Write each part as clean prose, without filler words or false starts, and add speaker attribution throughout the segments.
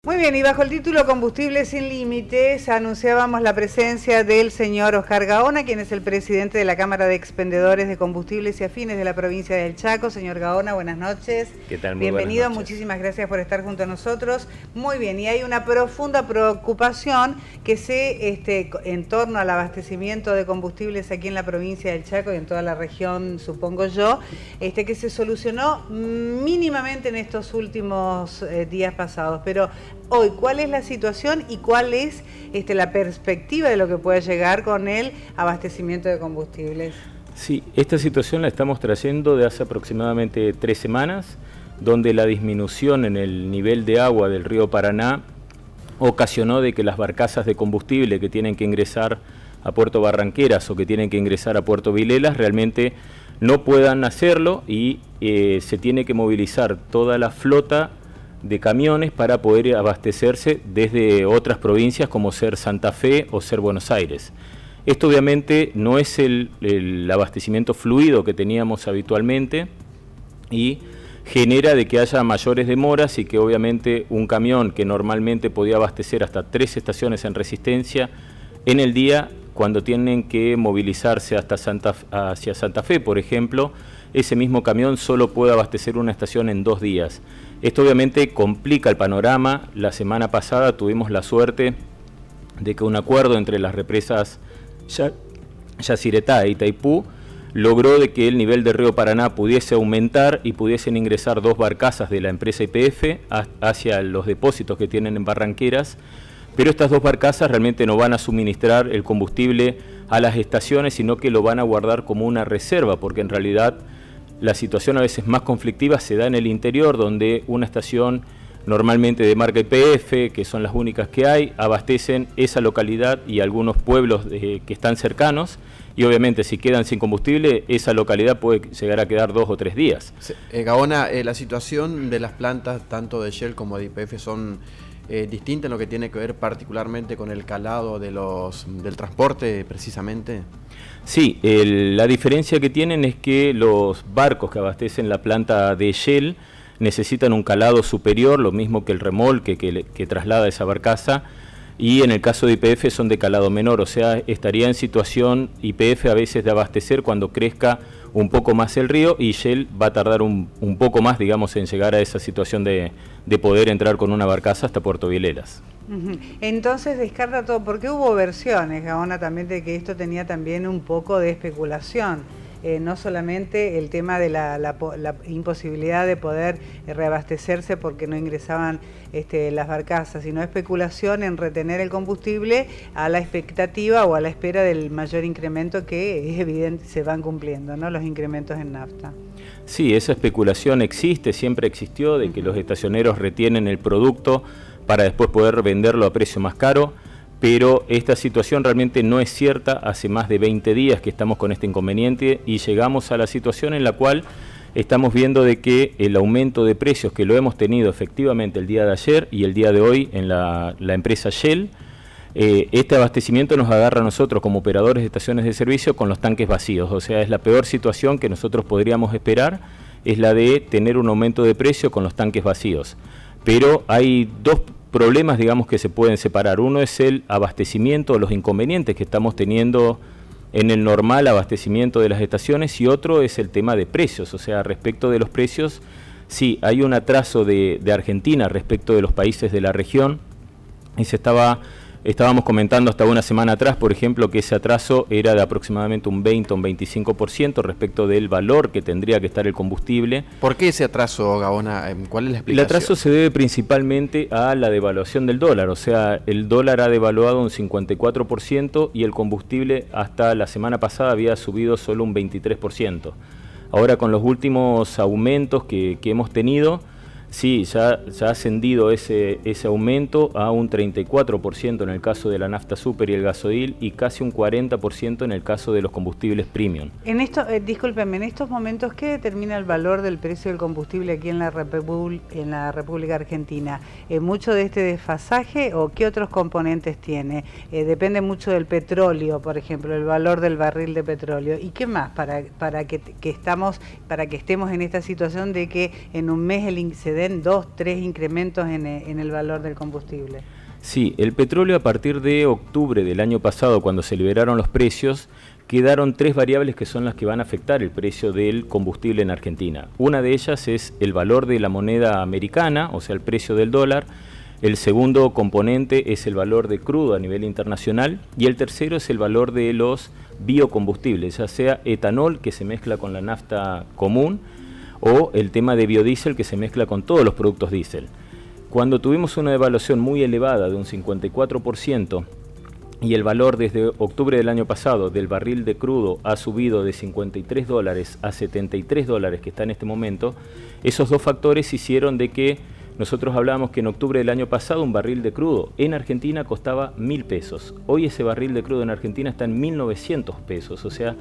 Speaker 1: Muy bien, y bajo el título Combustible sin Límites anunciábamos la presencia del señor Oscar Gaona, quien es el presidente de la Cámara de Expendedores de Combustibles y Afines de la provincia del Chaco. Señor Gaona, buenas noches.
Speaker 2: ¿Qué tal? Muy
Speaker 1: bienvenido,
Speaker 2: buenas noches.
Speaker 1: Muchísimas gracias por estar junto a nosotros. Muy bien, y hay una profunda preocupación que en torno al abastecimiento de combustibles aquí en la provincia del Chaco y en toda la región, supongo yo, que se solucionó mínimamente en estos últimos días pasados, pero hoy, ¿cuál es la situación y cuál es la perspectiva de lo que puede llegar con el abastecimiento de combustibles?
Speaker 2: Sí, esta situación la estamos trayendo de hace aproximadamente 3 semanas, donde la disminución en el nivel de agua del río Paraná ocasionó de que las barcazas de combustible que tienen que ingresar a Puerto Barranqueras o que tienen que ingresar a Puerto Vilelas realmente no puedan hacerlo y se tiene que movilizar toda la flota de camiones para poder abastecerse desde otras provincias como ser Santa Fe o ser Buenos Aires. Esto obviamente no es el abastecimiento fluido que teníamos habitualmente y genera de que haya mayores demoras y que obviamente un camión que normalmente podía abastecer hasta 3 estaciones en Resistencia en el día, cuando tienen que movilizarse hacia Santa Fe, por ejemplo, ese mismo camión solo puede abastecer una estación en 2 días. Esto obviamente complica el panorama. La semana pasada tuvimos la suerte de que un acuerdo entre las represas Yacyretá e Itaipú logró de que el nivel del río Paraná pudiese aumentar y pudiesen ingresar 2 barcazas de la empresa YPF hacia los depósitos que tienen en Barranqueras, pero estas 2 barcazas realmente no van a suministrar el combustible a las estaciones, sino que lo van a guardar como una reserva, porque en realidad la situación a veces más conflictiva se da en el interior, donde una estación normalmente de marca YPF, que son las únicas que hay, abastecen esa localidad y algunos pueblos que están cercanos, y obviamente si quedan sin combustible, esa localidad puede llegar a quedar 2 o 3 días.
Speaker 3: Gaona, la situación de las plantas, tanto de Shell como de YPF, son distintas en lo que tiene que ver particularmente con el calado del transporte, precisamente.
Speaker 2: Sí, la diferencia que tienen es que los barcos que abastecen la planta de Shell necesitan un calado superior, lo mismo que el remolque que traslada esa barcaza, y en el caso de YPF son de calado menor, o sea, estaría en situación YPF a veces de abastecer cuando crezca un poco más el río, y Shell va a tardar un poco más, digamos, en llegar a esa situación de poder entrar con una barcaza hasta Puerto Vilelas.
Speaker 1: Entonces descarta todo, porque hubo versiones, Gaona, también de que esto tenía también un poco de especulación. No solamente el tema de la imposibilidad de poder reabastecerse porque no ingresaban las barcazas, sino especulación en retener el combustible a la expectativa o a la espera del mayor incremento que es evidente se van cumpliendo, ¿no? Los incrementos en nafta.
Speaker 2: Sí, esa especulación existe, siempre existió, de que los estacioneros retienen el producto para después poder venderlo a precio más caro. Pero esta situación realmente no es cierta. Hace más de 20 días que estamos con este inconveniente y llegamos a la situación en la cual estamos viendo de que el aumento de precios que lo hemos tenido efectivamente el día de ayer y el día de hoy en la empresa Shell, este abastecimiento nos agarra a nosotros como operadores de estaciones de servicio con los tanques vacíos. O sea, es la peor situación que nosotros podríamos esperar, es la de tener un aumento de precio con los tanques vacíos. Pero hay 2 problemas, digamos, que se pueden separar. Uno es el abastecimiento, los inconvenientes que estamos teniendo en el normal abastecimiento de las estaciones, y otro es el tema de precios. O sea, respecto de los precios, sí, hay un atraso de Argentina respecto de los países de la región, y estábamos comentando hasta una semana atrás, por ejemplo, que ese atraso era de aproximadamente un 20 o un 25% respecto del valor que tendría que estar el combustible.
Speaker 3: ¿Por qué ese atraso, Gaona? ¿Cuál es la explicación?
Speaker 2: El atraso se debe principalmente a la devaluación del dólar, o sea, el dólar ha devaluado un 54% y el combustible hasta la semana pasada había subido solo un 23%. Ahora, con los últimos aumentos que hemos tenido, sí, ya ha ascendido ese aumento a un 34% en el caso de la nafta super y el gasoil, y casi un 40% en el caso de los combustibles premium.
Speaker 1: Discúlpenme, en estos momentos, ¿qué determina el valor del precio del combustible aquí en la República Argentina? ¿Mucho de este desfasaje o qué otros componentes tiene? Depende mucho del petróleo, por ejemplo, el valor del barril de petróleo. ¿Y qué más para que estemos en esta situación de que en un mes el excedente ven 2, 3 incrementos en el valor del combustible.
Speaker 2: Sí, el petróleo a partir de octubre del año pasado, cuando se liberaron los precios, quedaron 3 variables que son las que van a afectar el precio del combustible en Argentina. Una de ellas es el valor de la moneda americana, o sea, el precio del dólar. El segundo componente es el valor de crudo a nivel internacional. Y el tercero es el valor de los biocombustibles, ya sea etanol, que se mezcla con la nafta común, o el tema de biodiesel, que se mezcla con todos los productos diésel. Cuando tuvimos una devaluación muy elevada de un 54%, y el valor desde octubre del año pasado del barril de crudo ha subido de $53 a $73 que está en este momento, esos dos factores hicieron de que nosotros hablábamos que en octubre del año pasado un barril de crudo en Argentina costaba 1.000 pesos. Hoy ese barril de crudo en Argentina está en 1.900 pesos, o sea,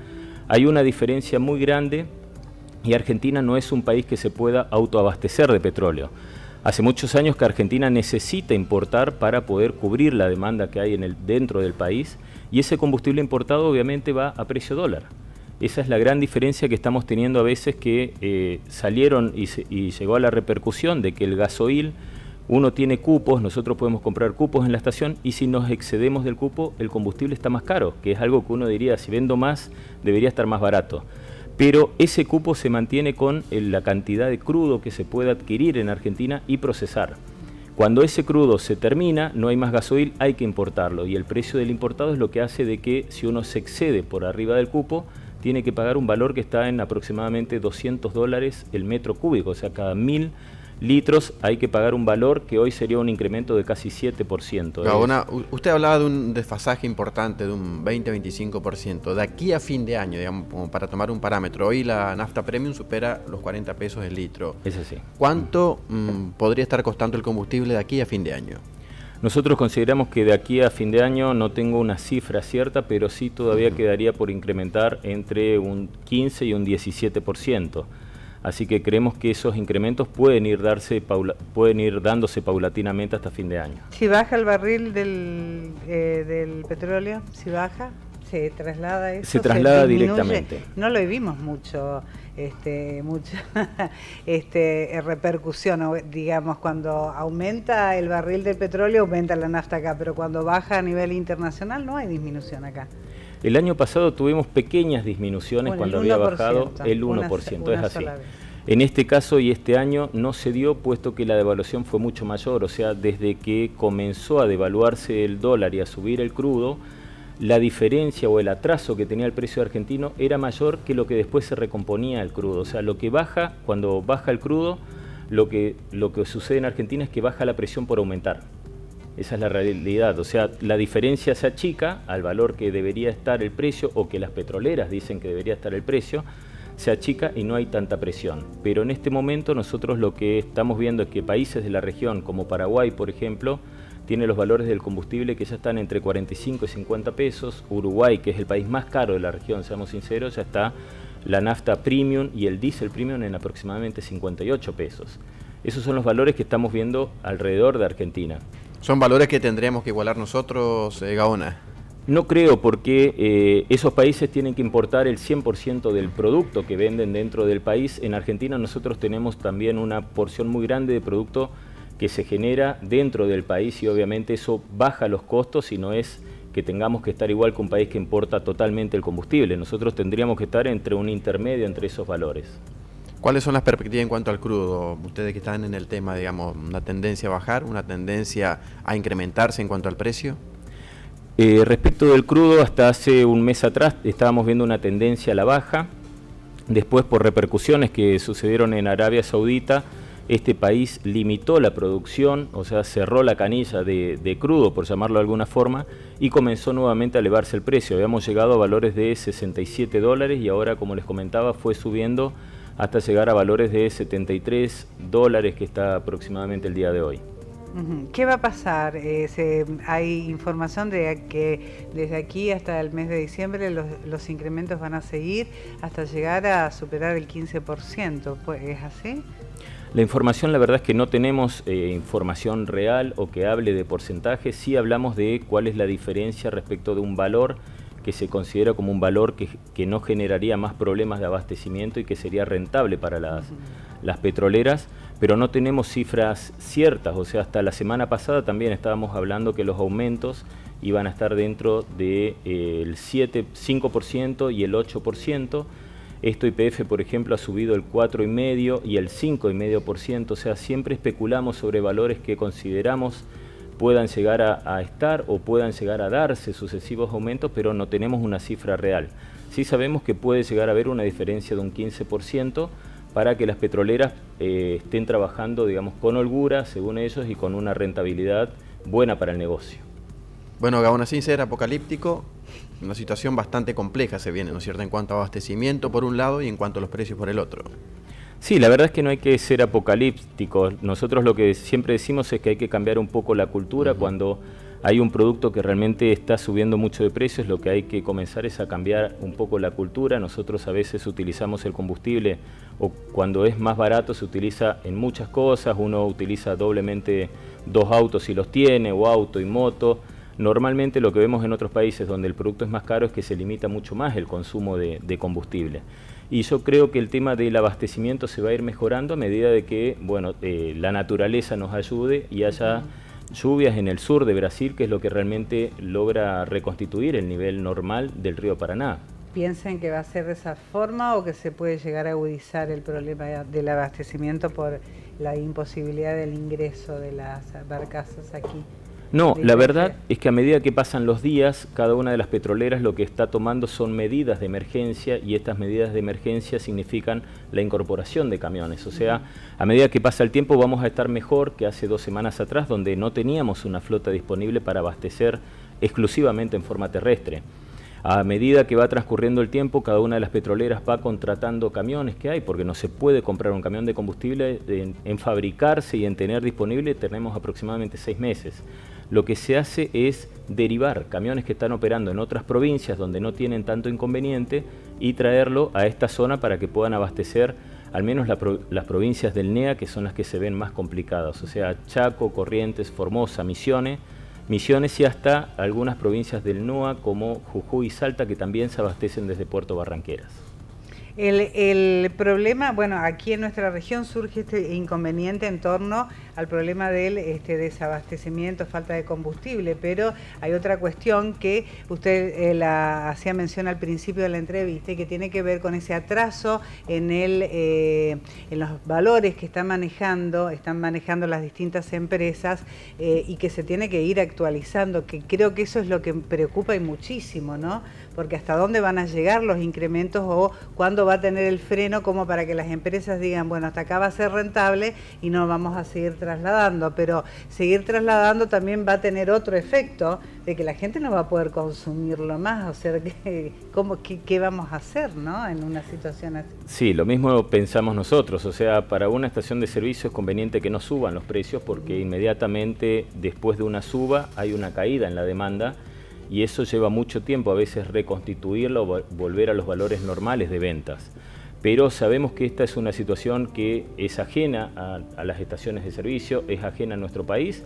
Speaker 2: hay una diferencia muy grande y Argentina no es un país que se pueda autoabastecer de petróleo. Hace muchos años que Argentina necesita importar para poder cubrir la demanda que hay dentro del país, y ese combustible importado obviamente va a precio dólar. Esa es la gran diferencia que estamos teniendo a veces, que salieron y llegó a la repercusión de que el gasoil, uno tiene cupos, nosotros podemos comprar cupos en la estación, y si nos excedemos del cupo el combustible está más caro, que es algo que uno diría, si vendo más debería estar más barato. Pero ese cupo se mantiene con la cantidad de crudo que se puede adquirir en Argentina y procesar. Cuando ese crudo se termina, no hay más gasoil, hay que importarlo, y el precio del importado es lo que hace de que si uno se excede por arriba del cupo, tiene que pagar un valor que está en aproximadamente $200 el metro cúbico, o sea, cada 1.000 litros hay que pagar un valor que hoy sería un incremento de casi 7%.
Speaker 3: Gaona, usted hablaba de un desfasaje importante de un 20-25%. De aquí a fin de año, digamos, como para tomar un parámetro, hoy la nafta premium supera los 40 pesos el litro.
Speaker 2: Es así.
Speaker 3: ¿Cuánto podría estar costando el combustible de aquí a fin de año?
Speaker 2: Nosotros consideramos que de aquí a fin de año, no tengo una cifra cierta, pero sí todavía quedaría por incrementar entre un 15 y un 17%. Así que creemos que esos incrementos pueden ir dándose paulatinamente hasta fin de año.
Speaker 1: Si baja el barril del petróleo, si baja, se traslada eso.
Speaker 2: Se traslada directamente.
Speaker 1: No lo vimos mucha repercusión, digamos, cuando aumenta el barril del petróleo, aumenta la nafta acá, pero cuando baja a nivel internacional no hay disminución acá. El
Speaker 2: año pasado tuvimos pequeñas disminuciones cuando había bajado el 1%, es así. En este caso y este año no se dio, puesto que la devaluación fue mucho mayor, o sea, desde que comenzó a devaluarse el dólar y a subir el crudo, la diferencia o el atraso que tenía el precio argentino era mayor que lo que después se recomponía el crudo. O sea, lo que baja, cuando baja el crudo, lo que sucede en Argentina es que baja la presión por aumentar. Esa es la realidad, o sea, la diferencia se achica al valor que debería estar el precio, o que las petroleras dicen que debería estar el precio, se achica y no hay tanta presión. Pero en este momento nosotros lo que estamos viendo es que países de la región, como Paraguay, por ejemplo, tiene los valores del combustible que ya están entre 45 y 50 pesos. Uruguay, que es el país más caro de la región, seamos sinceros, ya está la nafta premium y el diésel premium en aproximadamente 58 pesos. Esos son los valores que estamos viendo alrededor de Argentina.
Speaker 3: ¿Son valores que tendríamos que igualar nosotros, Gaona?
Speaker 2: No creo, porque esos países tienen que importar el 100% del producto que venden dentro del país. En Argentina nosotros tenemos también una porción muy grande de producto que se genera dentro del país, y obviamente eso baja los costos, y no es que tengamos que estar igual que un país que importa totalmente el combustible. Nosotros tendríamos que estar entre un intermedio entre esos valores.
Speaker 3: ¿Cuáles son las perspectivas en cuanto al crudo? Ustedes que están en el tema, digamos, una tendencia a bajar, una tendencia a incrementarse en cuanto al precio.
Speaker 2: Respecto del crudo, hasta hace un mes atrás estábamos viendo una tendencia a la baja. Después, por repercusiones que sucedieron en Arabia Saudita, este país limitó la producción, o sea, cerró la canilla de crudo, por llamarlo de alguna forma, y comenzó nuevamente a elevarse el precio. Habíamos llegado a valores de $67 y ahora, como les comentaba, fue subiendo hasta llegar a valores de $73, que está aproximadamente el día de hoy.
Speaker 1: ¿Qué va a pasar? Hay información de que desde aquí hasta el mes de diciembre los incrementos van a seguir hasta llegar a superar el 15%. ¿Es así?
Speaker 2: La información, la verdad es que no tenemos información real o que hable de porcentajes. Sí hablamos de cuál es la diferencia respecto de un valor que se considera como un valor que no generaría más problemas de abastecimiento y que sería rentable para las petroleras, pero no tenemos cifras ciertas. O sea, hasta la semana pasada también estábamos hablando que los aumentos iban a estar dentro del 5% y el 8%. Esto YPF, por ejemplo, ha subido el 4,5% y el 5,5%. O sea, siempre especulamos sobre valores que consideramos puedan llegar a estar o puedan llegar a darse sucesivos aumentos, pero no tenemos una cifra real. Sí sabemos que puede llegar a haber una diferencia de un 15% para que las petroleras estén trabajando, digamos, con holgura, según ellos, y con una rentabilidad buena para el negocio.
Speaker 3: Bueno, aún así, ser apocalíptico, una situación bastante compleja se viene, ¿no es cierto?, en cuanto a abastecimiento por un lado y en cuanto a los precios por el otro.
Speaker 2: Sí, la verdad es que no hay que ser apocalípticos. Nosotros lo que siempre decimos es que hay que cambiar un poco la cultura. Cuando hay un producto que realmente está subiendo mucho de precios, lo que hay que comenzar es a cambiar un poco la cultura. Nosotros a veces utilizamos el combustible, o cuando es más barato se utiliza en muchas cosas. Uno utiliza doblemente 2 autos si los tiene, o auto y moto. Normalmente lo que vemos en otros países donde el producto es más caro es que se limita mucho más el consumo de combustible. Y yo creo que el tema del abastecimiento se va a ir mejorando a medida de que, bueno, la naturaleza nos ayude y haya lluvias en el sur de Brasil, que es lo que realmente logra reconstituir el nivel normal del río Paraná.
Speaker 1: ¿Piensan que va a ser de esa forma o que se puede llegar a agudizar el problema del abastecimiento por la imposibilidad del ingreso de las barcazas aquí?
Speaker 2: No, la verdad es que a medida que pasan los días, cada una de las petroleras lo que está tomando son medidas de emergencia, y estas medidas de emergencia significan la incorporación de camiones. O sea, a medida que pasa el tiempo vamos a estar mejor que hace 2 semanas atrás, donde no teníamos una flota disponible para abastecer exclusivamente en forma terrestre. A medida que va transcurriendo el tiempo, cada una de las petroleras va contratando camiones que hay, porque no se puede comprar un camión de combustible en fabricarse y en tener disponible. Tenemos aproximadamente 6 meses. Lo que se hace es derivar camiones que están operando en otras provincias donde no tienen tanto inconveniente y traerlo a esta zona para que puedan abastecer al menos las provincias del NEA, que son las que se ven más complicadas, o sea, Chaco, Corrientes, Formosa, Misiones y hasta algunas provincias del NOA como Jujuy y Salta, que también se abastecen desde Puerto Barranqueras.
Speaker 1: El problema, bueno, aquí en nuestra región surge este inconveniente en torno al problema del desabastecimiento, falta de combustible, pero hay otra cuestión que usted la hacía mención al principio de la entrevista, y que tiene que ver con ese atraso en los valores que están manejando las distintas empresas, y que se tiene que ir actualizando, que creo que eso es lo que preocupa y muchísimo, ¿no? Porque hasta dónde van a llegar los incrementos o cuándo va a tener el freno como para que las empresas digan, bueno, hasta acá va a ser rentable y no vamos a seguir trasladando. Pero seguir trasladando también va a tener otro efecto de que la gente no va a poder consumirlo más. O sea, ¿qué vamos a hacer, no, en una situación así?
Speaker 2: Sí, lo mismo pensamos nosotros. O sea, para una estación de servicio es conveniente que no suban los precios, porque inmediatamente después de una suba hay una caída en la demanda, y eso lleva mucho tiempo a veces reconstituirlo o volver a los valores normales de ventas. Pero sabemos que esta es una situación que es ajena a las estaciones de servicio, es ajena a nuestro país,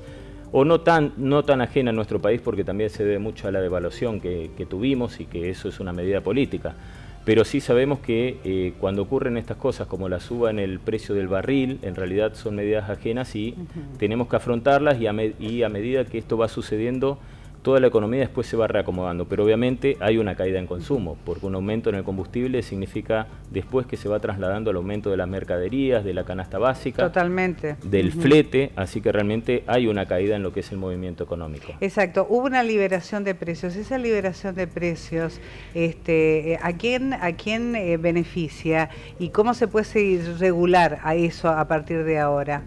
Speaker 2: o no tan ajena a nuestro país, porque también se debe mucho a la devaluación que tuvimos, y que eso es una medida política. Pero sí sabemos que cuando ocurren estas cosas como la suba en el precio del barril, en realidad son medidas ajenas y tenemos que afrontarlas, y a medida que esto va sucediendo, toda la economía después se va reacomodando, pero obviamente hay una caída en consumo, porque un aumento en el combustible significa después que se va trasladando al aumento de las mercaderías, de la canasta básica,
Speaker 1: totalmente, del
Speaker 2: flete, así que realmente hay una caída en lo que es el movimiento económico.
Speaker 1: Exacto, hubo una liberación de precios. Esa liberación de precios, ¿a quién beneficia y cómo se puede seguir regular a eso a partir de ahora?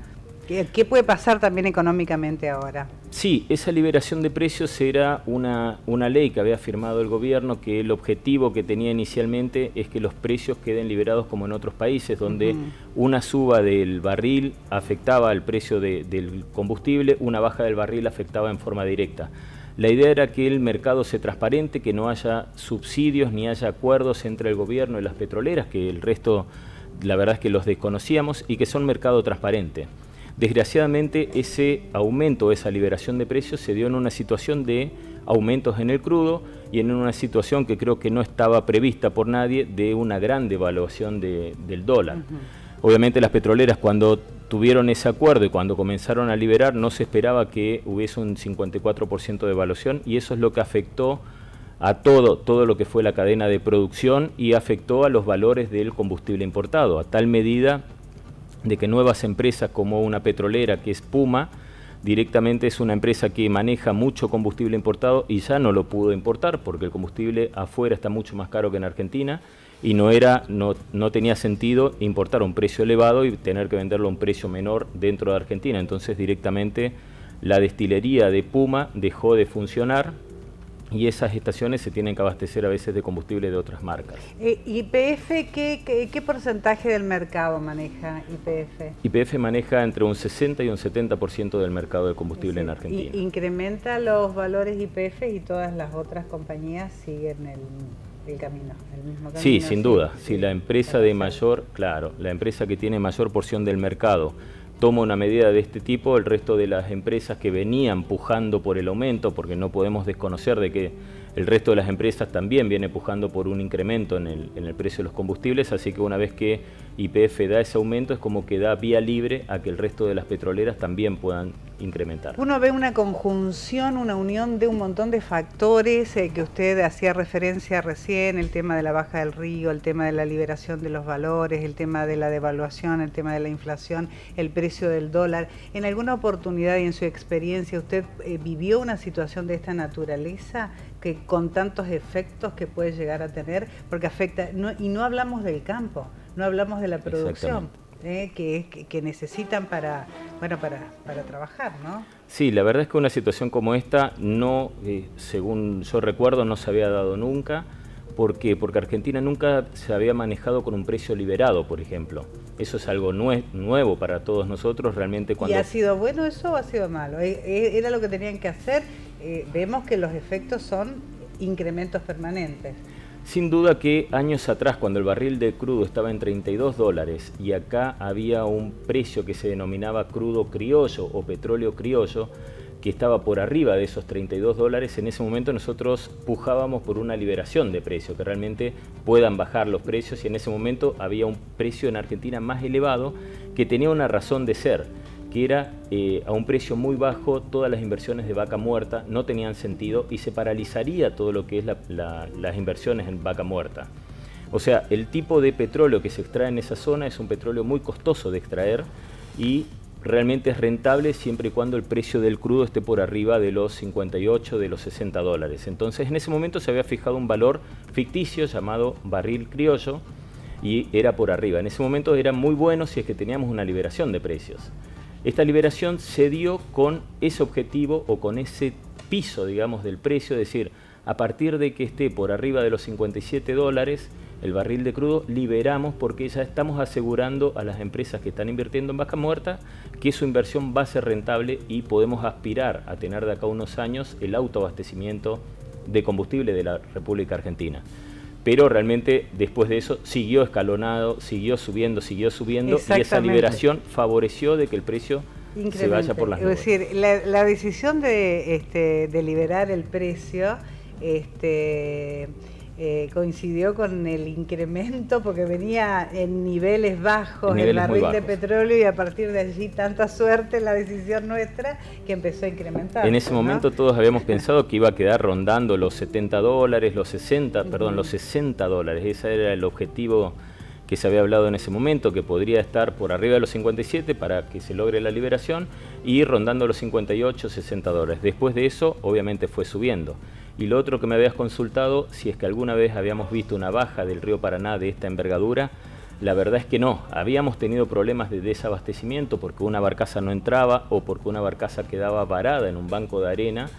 Speaker 1: ¿Qué puede pasar también económicamente ahora?
Speaker 2: Sí, esa liberación de precios era una ley que había firmado el gobierno, que el objetivo que tenía inicialmente es que los precios queden liberados como en otros países, donde una suba del barril afectaba al precio del combustible, una baja del barril afectaba en forma directa. La idea era que el mercado sea transparente, que no haya subsidios ni haya acuerdos entre el gobierno y las petroleras, que el resto la verdad es que los desconocíamos, y que son mercado transparente. Desgraciadamente ese aumento, esa liberación de precios se dio en una situación de aumentos en el crudo y en una situación que creo que no estaba prevista por nadie, de una gran devaluación del dólar. Obviamente las petroleras, cuando tuvieron ese acuerdo y cuando comenzaron a liberar, no se esperaba que hubiese un 54% de devaluación, y eso es lo que afectó a todo lo que fue la cadena de producción y afectó a los valores del combustible importado, a tal medida de que nuevas empresas como una petrolera que es Puma, directamente es una empresa que maneja mucho combustible importado y ya no lo pudo importar porque el combustible afuera está mucho más caro que en Argentina, y no tenía sentido importar a un precio elevado y tener que venderlo a un precio menor dentro de Argentina. Entonces directamente la destilería de Puma dejó de funcionar y esas estaciones se tienen que abastecer a veces de combustible de otras marcas.
Speaker 1: ¿YPF qué porcentaje del mercado maneja YPF?
Speaker 2: YPF maneja entre un 60 y un 70% del mercado de combustible en Argentina.
Speaker 1: ¿Incrementa los valores YPF y todas las otras compañías siguen el camino, el mismo camino?
Speaker 2: Sí, sin duda. Si la empresa de mayor, claro, la empresa que tiene mayor porción del mercado toma una medida de este tipo, el resto de las empresas que venían pujando por el aumento, porque no podemos desconocer de que el resto de las empresas también viene pujando por un incremento en el precio de los combustibles, así que una vez que YPF da ese aumento es como que da vía libre a que el resto de las petroleras también puedan incrementar.
Speaker 1: Uno ve una conjunción, una unión de un montón de factores que usted hacía referencia recién, el tema de la baja del río, el tema de la liberación de los valores, el tema de la devaluación, el tema de la inflación, el precio del dólar. ¿En alguna oportunidad y en su experiencia usted vivió una situación de esta naturaleza que con tantos efectos que puede llegar a tener? Porque afecta, y no hablamos del campo, no hablamos de la producción, que necesitan para trabajar, ¿no?
Speaker 2: Sí, la verdad es que una situación como esta, no, según yo recuerdo, no se había dado nunca. ¿Por qué? Porque Argentina nunca se había manejado con un precio liberado, por ejemplo. Eso es algo nuevo para todos nosotros, realmente. ¿Y
Speaker 1: ha sido bueno eso o ha sido malo? ¿Era lo que tenían que hacer? Vemos que los efectos son incrementos permanentes.
Speaker 2: Sin duda que años atrás, cuando el barril de crudo estaba en $32 y acá había un precio que se denominaba crudo criollo o petróleo criollo, que estaba por arriba de esos $32, en ese momento nosotros pujábamos por una liberación de precio, que realmente puedan bajar los precios, y en ese momento había un precio en Argentina más elevado que tenía una razón de ser, que era a un precio muy bajo todas las inversiones de vaca muerta no tenían sentido y se paralizaría todo lo que es las inversiones en vaca muerta. O sea, el tipo de petróleo que se extrae en esa zona es un petróleo muy costoso de extraer y realmente es rentable siempre y cuando el precio del crudo esté por arriba de los 58, de los $60. Entonces en ese momento se había fijado un valor ficticio llamado barril criollo y era por arriba. En ese momento era muy bueno si es que teníamos una liberación de precios. Esta liberación se dio con ese objetivo o con ese piso, digamos, del precio, es decir, a partir de que esté por arriba de los $57 el barril de crudo, liberamos porque ya estamos asegurando a las empresas que están invirtiendo en vaca muerta que su inversión va a ser rentable y podemos aspirar a tener de acá a unos años el autoabastecimiento de combustible de la República Argentina. Pero realmente después de eso siguió escalonado, siguió subiendo y esa liberación favoreció de que el precio se vaya por las nubes.
Speaker 1: Es decir, la decisión de liberar el precio coincidió con el incremento, porque venía en niveles bajos el barril de petróleo, y a partir de allí tanta suerte la decisión nuestra que empezó a incrementar.
Speaker 2: En ese momento todos habíamos pensado que iba a quedar rondando los $70, los 60, perdón, los $60. Ese era el objetivo que se había hablado en ese momento, que podría estar por arriba de los 57 para que se logre la liberación y rondando los 58, $60. Después de eso, obviamente fue subiendo. Y lo otro que me habías consultado, si es que alguna vez habíamos visto una baja del río Paraná de esta envergadura, la verdad es que no. Habíamos tenido problemas de desabastecimiento porque una barcaza no entraba o porque una barcaza quedaba varada en un banco de arena,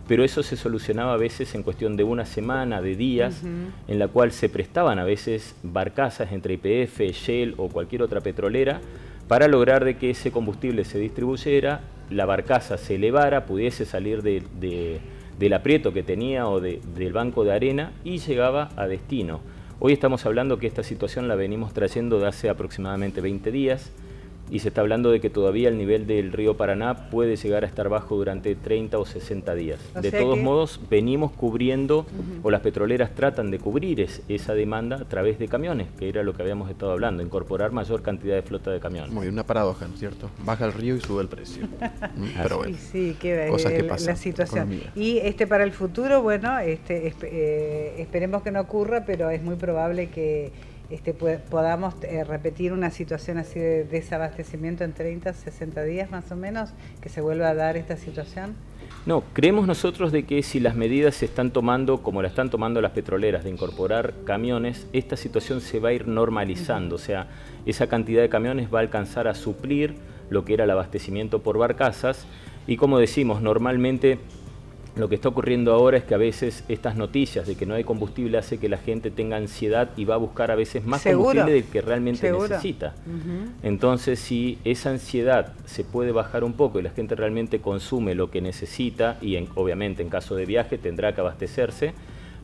Speaker 2: pero eso se solucionaba a veces en cuestión de una semana, de días, en la cual se prestaban a veces barcazas entre YPF, Shell o cualquier otra petrolera para lograr de que ese combustible se distribuyera, la barcaza se elevara, pudiese salir del aprieto que tenía o del banco de arena y llegaba a destino. Hoy estamos hablando que esta situación la venimos trayendo de hace aproximadamente 20 días. y se está hablando de que todavía el nivel del río Paraná puede llegar a estar bajo durante 30 o 60 días. De todos modos, venimos cubriendo, o las petroleras tratan de cubrir esa demanda a través de camiones, que era lo que habíamos estado hablando, incorporar mayor cantidad de flota de camiones.
Speaker 3: Muy bien, una paradoja, ¿no es cierto? Baja el río y sube el precio. Pero bueno,
Speaker 1: sí, queda
Speaker 3: cosas que pasan,
Speaker 1: la situación.
Speaker 3: economía.
Speaker 1: Y para el futuro, bueno, esperemos que no ocurra, pero es muy probable que podamos repetir una situación así de desabastecimiento en 30, 60 días más o menos, que se vuelva a dar esta situación.
Speaker 2: No, creemos nosotros de que si las medidas se están tomando, como la están tomando las petroleras, de incorporar camiones, esta situación se va a ir normalizando, o sea, esa cantidad de camiones va a alcanzar a suplir lo que era el abastecimiento por barcazas, y como decimos, normalmente lo que está ocurriendo ahora es que a veces estas noticias de que no hay combustible hace que la gente tenga ansiedad y va a buscar a veces más combustible del que realmente necesita. Entonces, si esa ansiedad se puede bajar un poco y la gente realmente consume lo que necesita, y obviamente en caso de viaje tendrá que abastecerse,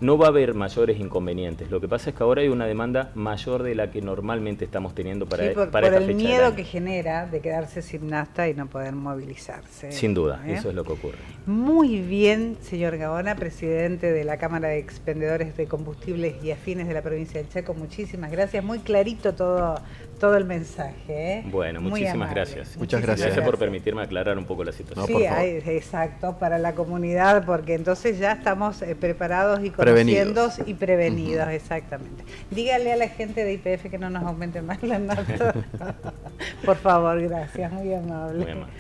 Speaker 2: no va a haber mayores inconvenientes. Lo que pasa es que ahora hay una demanda mayor de la que normalmente estamos teniendo para esta fecha.
Speaker 1: Por el miedo que genera de quedarse sin nafta y no poder movilizarse.
Speaker 2: Sin duda, eso es lo que ocurre.
Speaker 1: Muy bien, señor Gaona, presidente de la Cámara de Expendedores de Combustibles y Afines de la provincia del Chaco. Muchísimas gracias. Muy clarito todo el mensaje.
Speaker 2: Bueno, muchísimas gracias.
Speaker 3: Muchas gracias.
Speaker 2: Gracias por permitirme aclarar un poco la situación.
Speaker 1: Sí, exacto, para la comunidad, porque entonces ya estamos preparados y conociendo y prevenidos, exactamente. Dígale a la gente de YPF que no nos aumente más la nafta. Por favor, gracias, muy amable. Muy amable.